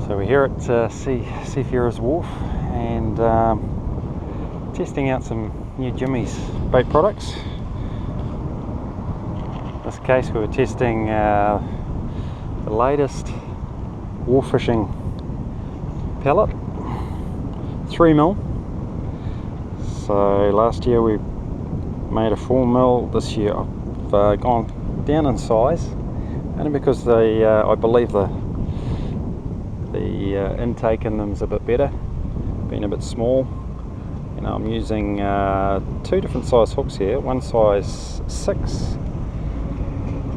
So we're here at Seafarers Wharf and testing out some new Jimmy's bait products. In this case we were testing the latest wharf fishing pellet, 3mm. So last year we made a 4mm, this year I've gone down in size, only because I believe the intake in them is a bit better, being a bit small. You know, I'm using two different size hooks here, one size 6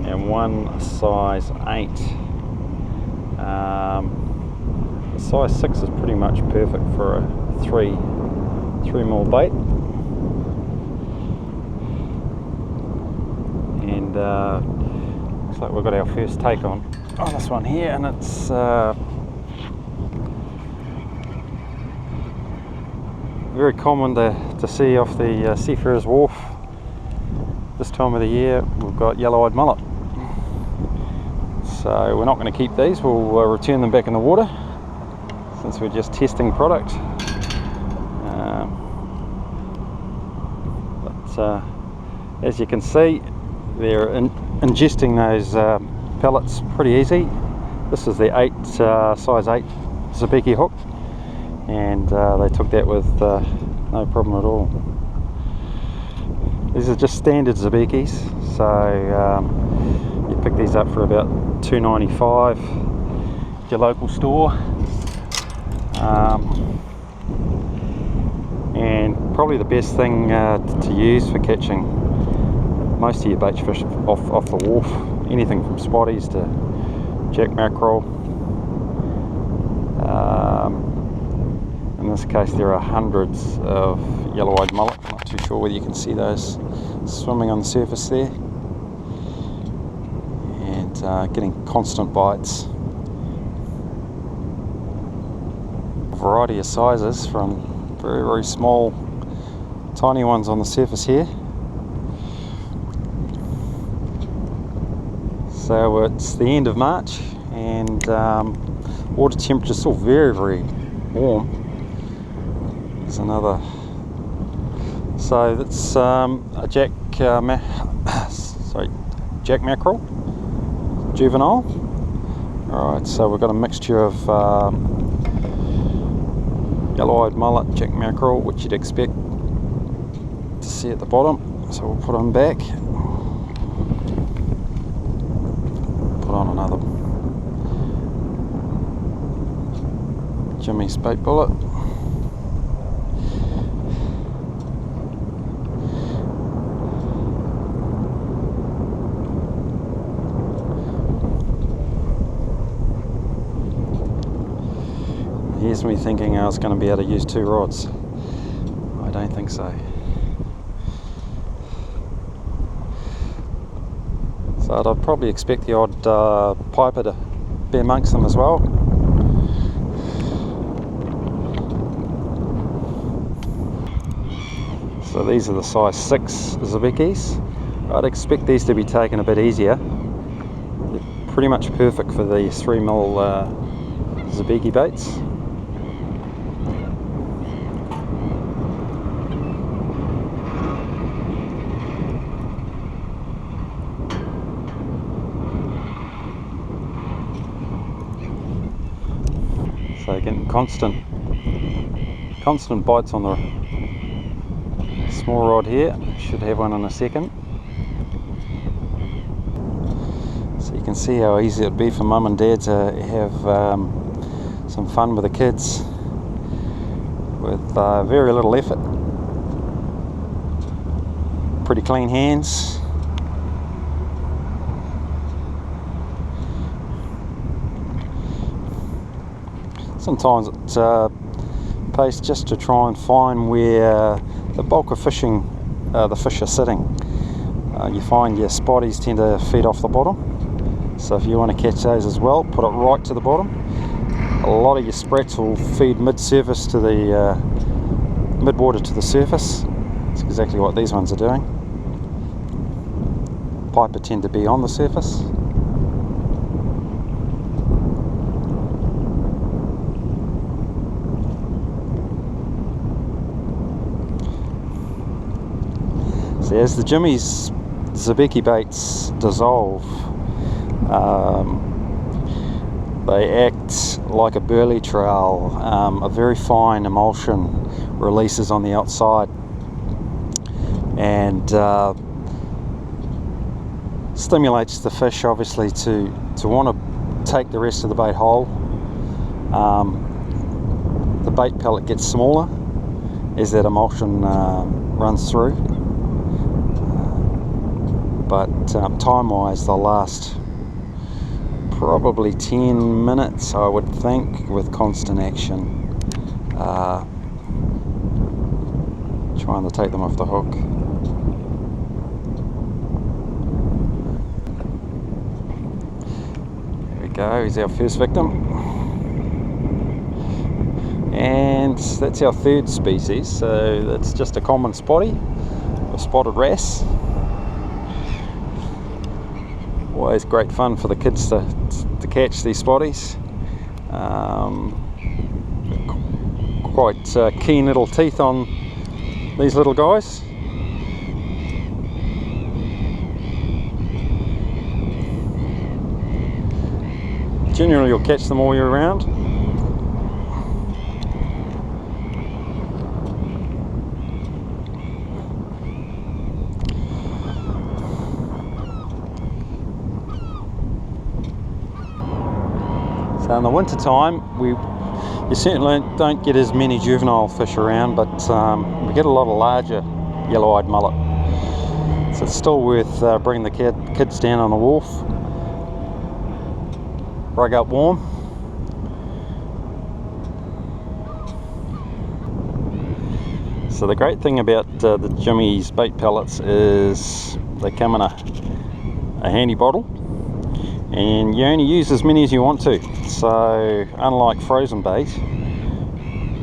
and one size 8. The size 6 is pretty much perfect for a 3mm bait, and looks like we've got our first take on this one here, and it's very common to see off the Seafarers Wharf this time of the year. We've got yellow-eyed mullet, so we're not going to keep these. We'll return them back in the water since we're just testing product. But as you can see, they're ingesting those pellets pretty easy. This is the size 8 Sabiki hook, and they took that with no problem at all. These are just standard Sabikis, so you pick these up for about $2.95 at your local store, and probably the best thing to use for catching most of your bait fish off the wharf, anything from spotties to jack mackerel. In this case there are hundreds of yellow-eyed mullet. I'm not too sure whether you can see those swimming on the surface there, and getting constant bites. A variety of sizes, from very, very small tiny ones on the surface here. So it's the end of March, and water temperature is still very, very warm. There's another. So that's a jack mackerel, juvenile. Alright, so we've got a mixture of yellow-eyed mullet, jack mackerel, which you'd expect to see at the bottom. So we'll put them back. Put on another Jimmy's bait bullet. Here's me thinking I was going to be able to use 2 rods. I don't think so. So I'd probably expect the odd piper to be amongst them as well. So these are the size 6 Sabikis. I'd expect these to be taken a bit easier. They're pretty much perfect for the 3mm Sabiki baits. So getting constant bites on the small rod here. Should have one in a second. So you can see how easy it'd be for mum and dad to have some fun with the kids with very little effort. Pretty clean hands. Sometimes it pays just to try and find where the bulk of fishing, the fish are sitting. You find your spotties tend to feed off the bottom, so if you want to catch those as well, put it right to the bottom. A lot of your sprats will feed mid-surface to the mid-water to the surface. That's exactly what these ones are doing. Piper tend to be on the surface. So as the jimmies, Sabiki baits dissolve, they act like a burley trail. A very fine emulsion releases on the outside, and stimulates the fish obviously to want to take the rest of the bait whole. The bait pellet gets smaller as that emulsion runs through, but time-wise they'll last probably 10 minutes, I would think, with constant action, trying to take them off the hook. There we go, he's our first victim. And that's our third species, so that's just a common spotty, a spotted wrasse. Always great fun for the kids to catch these spotties. Quite keen little teeth on these little guys. Generally you'll catch them all year round. So in the winter time, you certainly don't get as many juvenile fish around, but we get a lot of larger yellow-eyed mullet. So it's still worth bringing the kids down on the wharf, rug up warm. So the great thing about the Jimmy's bait pellets is they come in a handy bottle, and you only use as many as you want to. So unlike frozen bait,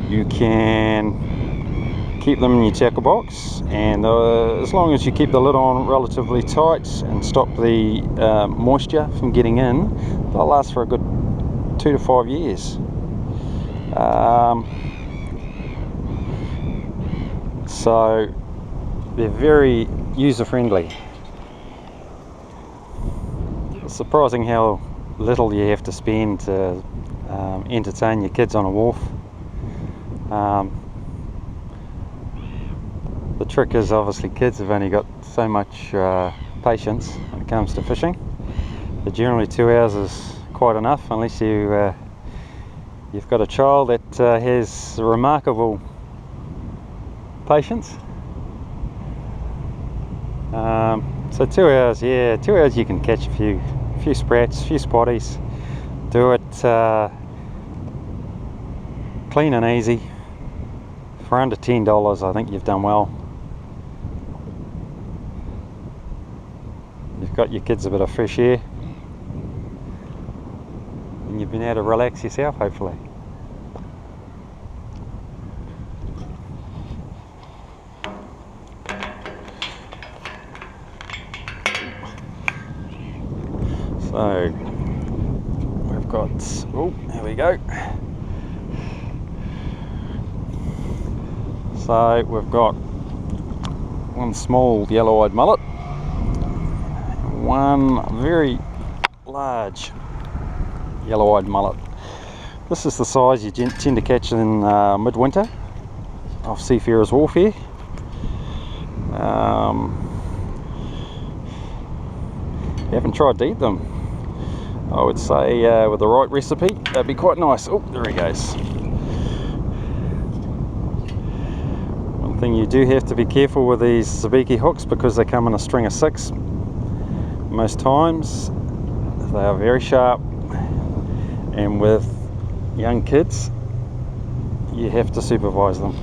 you can keep them in your tackle box, and as long as you keep the lid on relatively tight and stop the moisture from getting in, they'll last for a good 2 to 5 years. So they're very user-friendly. It's surprising how little you have to spend to entertain your kids on a wharf. The trick is obviously kids have only got so much patience when it comes to fishing. But generally 2 hours is quite enough, unless you've got a child that has remarkable patience. So 2 hours, yeah, 2 hours you can catch a few sprats, a few spotties. Do it clean and easy. For under $10, I think you've done well. You've got your kids a bit of fresh air, and you've been able to relax yourself, hopefully. So we've got, oh, there we go. So we've got one small yellow-eyed mullet, one very large yellow-eyed mullet. This is the size you tend to catch in midwinter off Seafarers Wharf here. You haven't tried to eat them. I would say with the right recipe, that'd be quite nice. Oh, there he goes. One thing you do have to be careful with these Sabiki hooks, because they come in a string of 6 most times. They are very sharp, and with young kids you have to supervise them,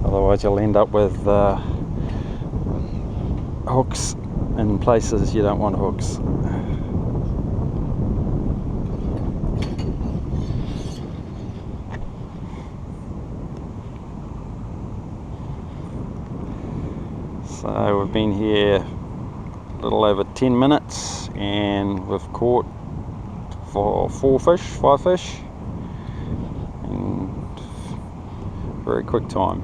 otherwise you'll end up with hooks in places you don't want hooks. So we've been here a little over 10 minutes and we've caught 5 fish in very quick time.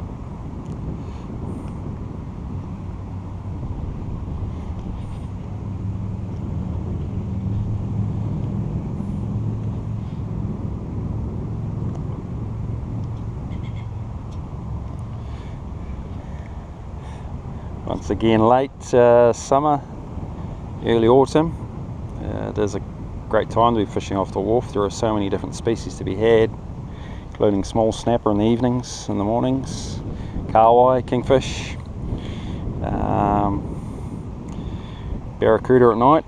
It's again late summer, early autumn. It is a great time to be fishing off the wharf. There are so many different species to be had, including small snapper in the evenings, in the mornings, kahawai, kingfish, barracuda at night.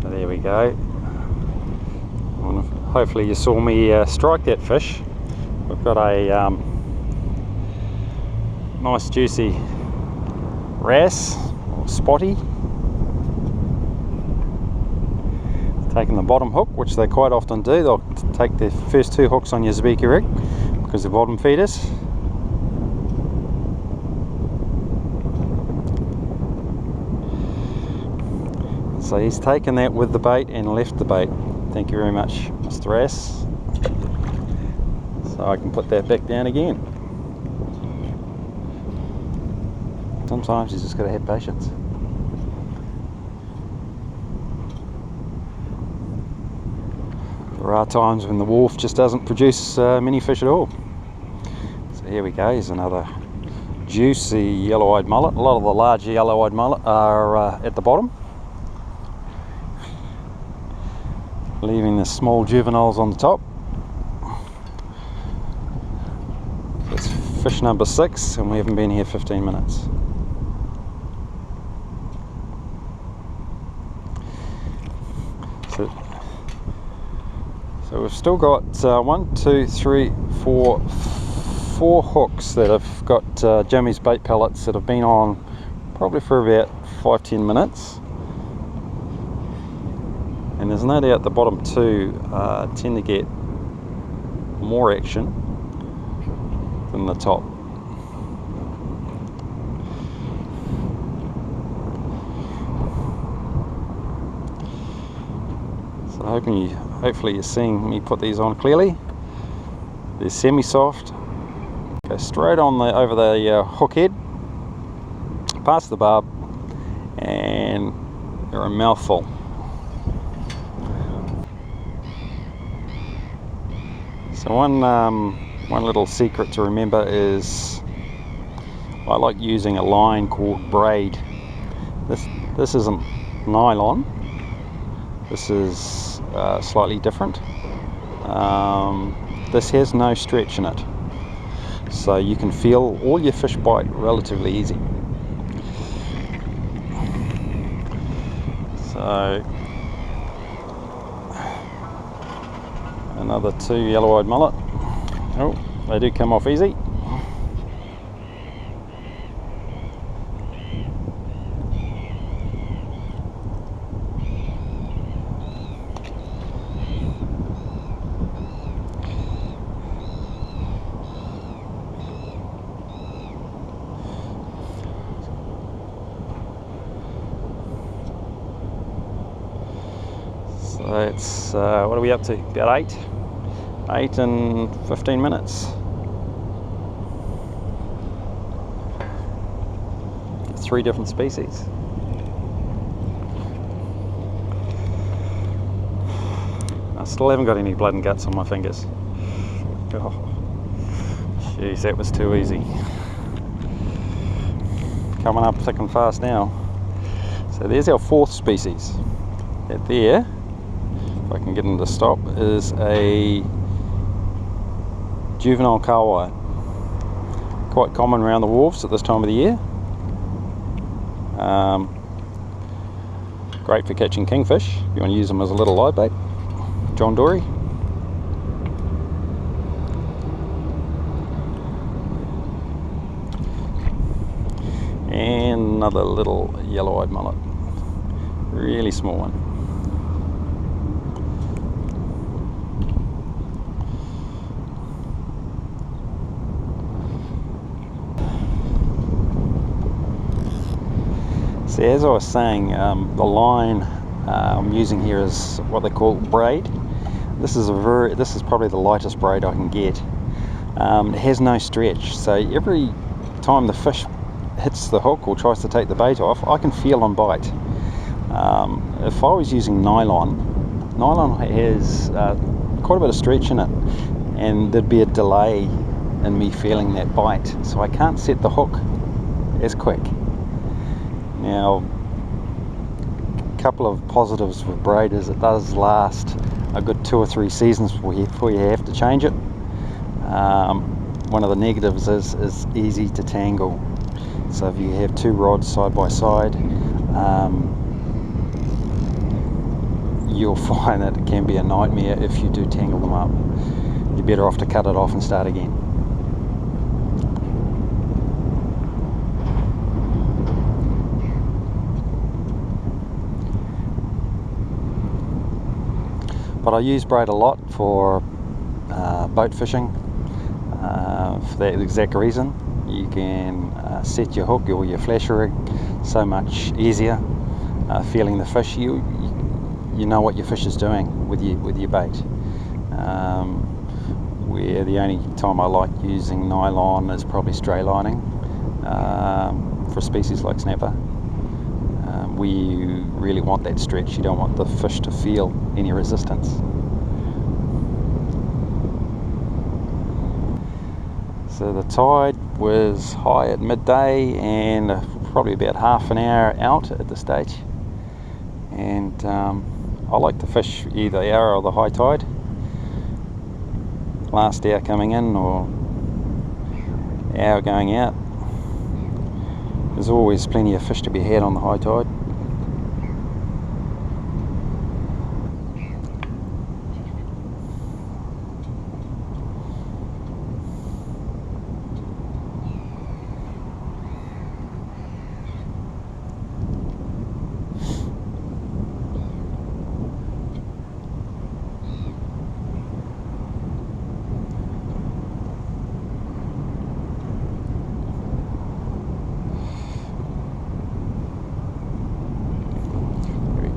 So there we go. Hopefully you saw me strike that fish. We've got a nice juicy wrasse or spotty. Taking the bottom hook, which they quite often do. They'll take the first two hooks on your Sabiki rig because they're bottom feeders. So he's taken that with the bait and left the bait. Thank you very much, Mr. Wrasse. So I can put that back down again. Sometimes you just got to have patience. There are times when the wharf just doesn't produce many fish at all. So here we go, here's another juicy yellow-eyed mullet. A lot of the larger yellow-eyed mullet are at the bottom, leaving the small juveniles on the top. It's fish number 6 and we haven't been here 15 minutes. So we've still got 1, 2, 3, 4 hooks that have got Jimmy's bait pellets that have been on probably for about 5-10 minutes. And there's no doubt the bottom two tend to get more action than the top. So hopefully you're seeing me put these on clearly. They're semi-soft. Go straight on over the hook head, past the barb, and they're a mouthful. So one little secret to remember is I like using a line called braid. This isn't nylon. This is slightly different. This has no stretch in it, so you can feel all your fish bite relatively easy. So another 2 yellow-eyed mullet. Oh, they do come off easy. So it's, what are we up to? About 8 and 15 minutes. 3 different species. I still haven't got any blood and guts on my fingers. Oh, jeez, that was too easy. Coming up thick and fast now. So there's our 4th species. That there, if I can get them to stop, is a juvenile kahawai. Quite common around the wharves at this time of the year. Great for catching kingfish if you want to use them as a little live bait. John Dory. And another little yellow-eyed mullet. Really small one. So as I was saying, the line I'm using here is what they call braid. This is probably the lightest braid I can get. It has no stretch, so every time the fish hits the hook or tries to take the bait off, I can feel on bite. If I was using nylon has quite a bit of stretch in it, and there'd be a delay in me feeling that bite, so I can't set the hook as quick. Now, a couple of positives with braid is it does last a good 2 or 3 seasons before you have to change it. One of the negatives is it's easy to tangle. So if you have 2 rods side by side, you'll find that it can be a nightmare if you do tangle them up. You're better off to cut it off and start again. But I use braid a lot for boat fishing for that exact reason. You can set your hook or your flash rig so much easier, feeling the fish. You know what your fish is doing with your bait. Where the only time I like using nylon is probably stray lining for species like snapper. Where you really want that stretch, you don't want the fish to feel any resistance. So the tide was high at midday and probably about half an hour out at the stage, and I like to fish either the hour or the high tide, last hour coming in or hour going out. There's always plenty of fish to be had on the high tide.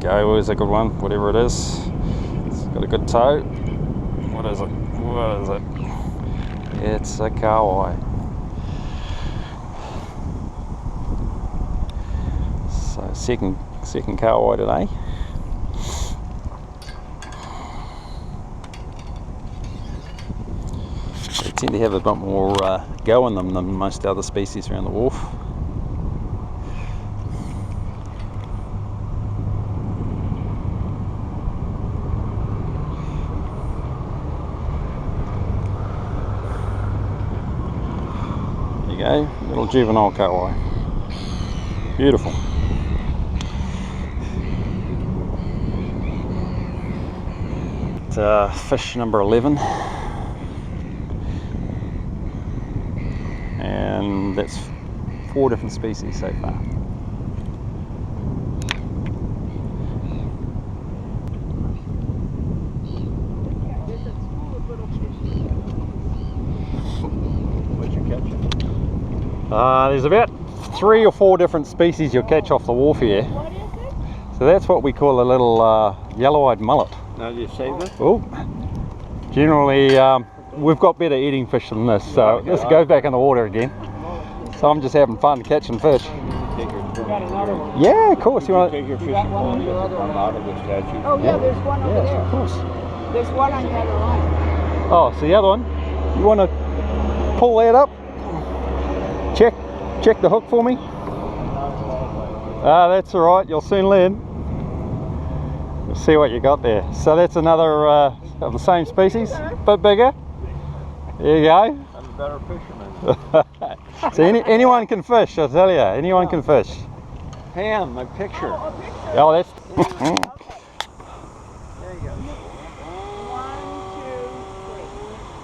Go is a good one, whatever it is. It's got a good toe. What is it? What is it? It's a kawai. So second kawai today. They tend to have a bit more go in them than most other species around the wharf. Little juvenile kawai. Beautiful. Fish number 11, and that's 4 different species so far. There's about 3 or 4 different species you'll catch off the wharf here. What is it? So that's what we call a little yellow-eyed mullet. Now do you save it? Oh, generally we've got better eating fish than this, so this goes back in the water again. So I'm just having fun catching fish. Yeah, of course. You want to take your fishing pole and come out of the statue? Oh yeah, there's one over there. Of course. There's one on the other line. Oh, so the other one, you want to pull that up? Check the hook for me. That's all right. You'll soon learn. You'll see what you got there. So that's another of the same species, but bigger. There you go. I'm a better fisherman. So anyone can fish, I tell you. Anyone can fish. Pam, my picture. Oh, a picture. Oh, that's. Okay. There you go. 1,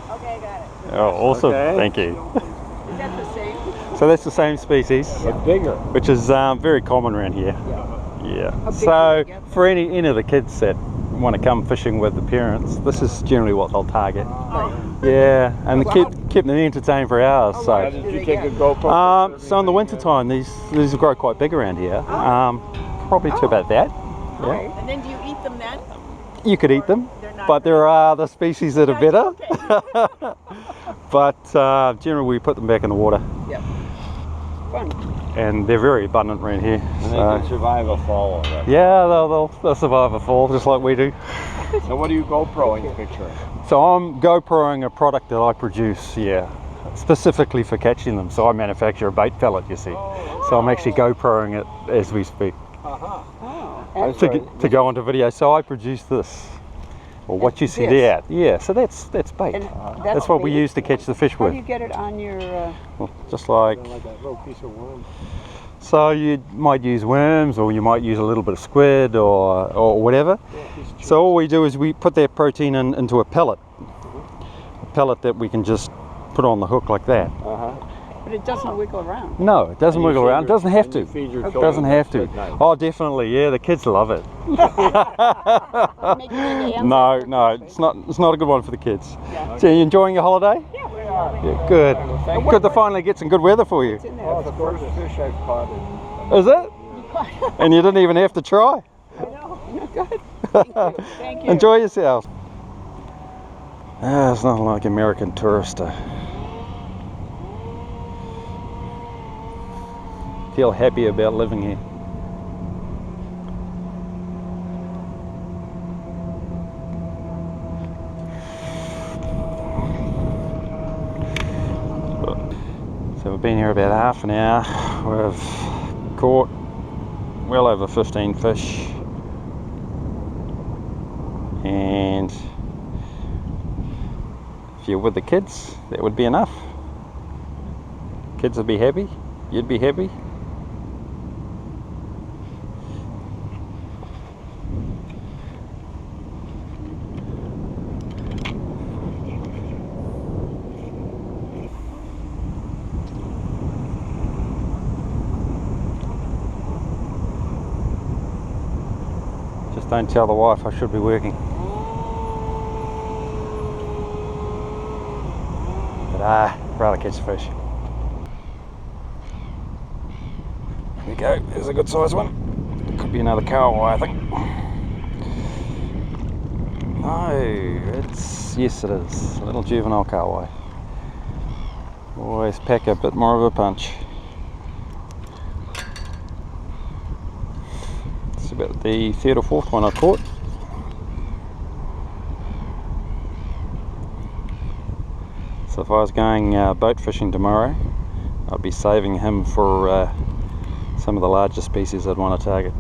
2, 3. Okay, got it. Oh, awesome. Okay. Thank you. Is that the same? So that's the same species, But bigger. which is very common around here. Yeah. How big So do you get? for any of the kids that want to come fishing with the parents, this is generally what they'll target. Oh. Yeah, and keep them entertained for hours. Oh, So. wow. Did you take a GoPro? So in the winter time, these grow quite big around here. Probably to about that. Yeah. And then do you eat them then? You could eat them, They're not but there are other species that are better. Okay. But generally we put them back in the water, Yep. Fun. and they're very abundant around here. And they So, can survive a fall already. yeah, they'll survive a fall just like we do. So what are you GoProing picturing? So I'm GoProing a product that I produce, yeah, specifically for catching them. So I manufacture a bait pellet, you see. So I'm actually GoProing it as we speak Uh-huh. Oh. to go onto video. So I produce this, or what you see This? there. Yeah, so that's bait. And That's what we bait? use to catch the fish How with. do you get it on your? Well, just like, Like that little piece of worm. so you might use worms, or you might use a little bit of squid, or whatever. So all we do is we put that protein into a pellet that we can just put on the hook like that. Uh-huh. But it doesn't wiggle around. No, it doesn't wiggle around. It doesn't have to. It Doesn't have to. Oh, definitely. Yeah, the kids love it. Make you into ants No, after no, Christmas. it's not a good one for the kids. Yeah. So you enjoying your holiday? Yeah, we are. Yeah, good. Thank Good to finally get some good weather for you. It's in there. Oh, the first fish I've caught Is it? And you didn't even have to try. I know. Good. Thank you. Thank you. Enjoy yourself. It's nothing like American tourister. Feel happy about living here. So we've been here about half an hour. We've caught well over 15 fish, and if you're with the kids, that would be enough. Kids would be happy, you'd be happy. Just don't tell the wife I should be working. But rather catch fish. There we go, there's a good sized one. Could be another kahawai, I think. No, yes it is, a little juvenile kahawai. Always pack a bit more of a punch. It's about the third or fourth one I've caught. So if I was going boat fishing tomorrow, I'd be saving him for some of the larger species I'd want to target.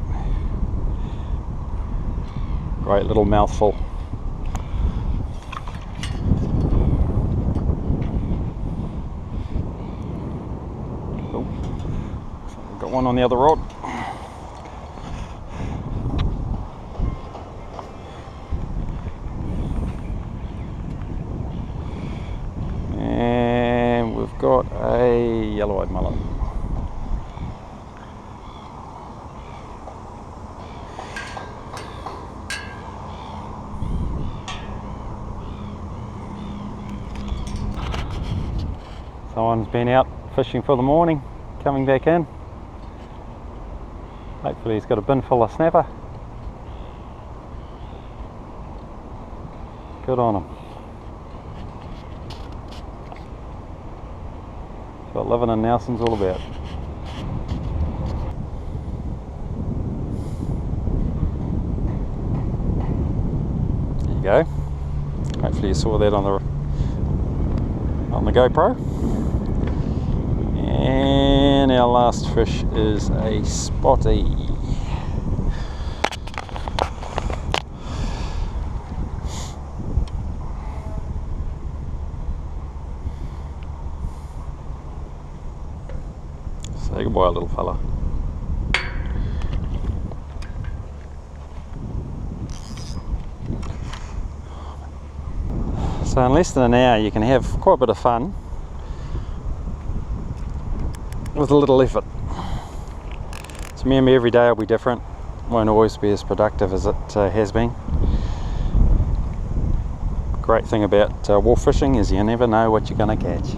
Great little mouthful. Oh, got one on the other rod. And we've got a yellow-eyed mullet. Someone's been out fishing for the morning, coming back in. Hopefully he's got a bin full of snapper. Good on him. That's what living in Nelson's all about. There you go. Hopefully you saw that on the GoPro. And our last fish is a spotty. Say goodbye, little fella. So in less than an hour you can have quite a bit of fun with a little effort. So remember, every day will be different, won't always be as productive as it has been. Great thing about wharf fishing is you never know what you're going to catch.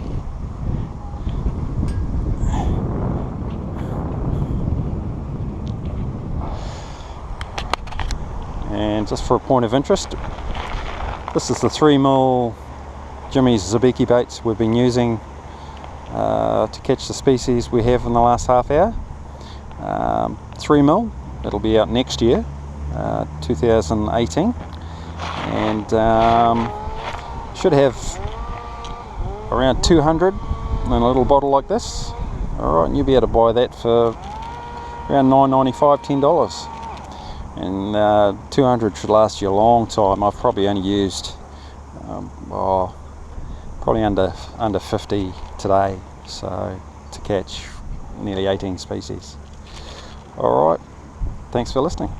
And just for a point of interest, this is the 3mm Jimmy's Sabiki baits we've been using to catch the species we have in the last half hour. 3mm, it'll be out next year, 2018, and should have around 200 in a little bottle like this. Alright, and you'll be able to buy that for around $9.95, $10. And 200 should last you a long time. I've probably only used probably under 50 today, so to catch nearly 18 species. Alright, thanks for listening.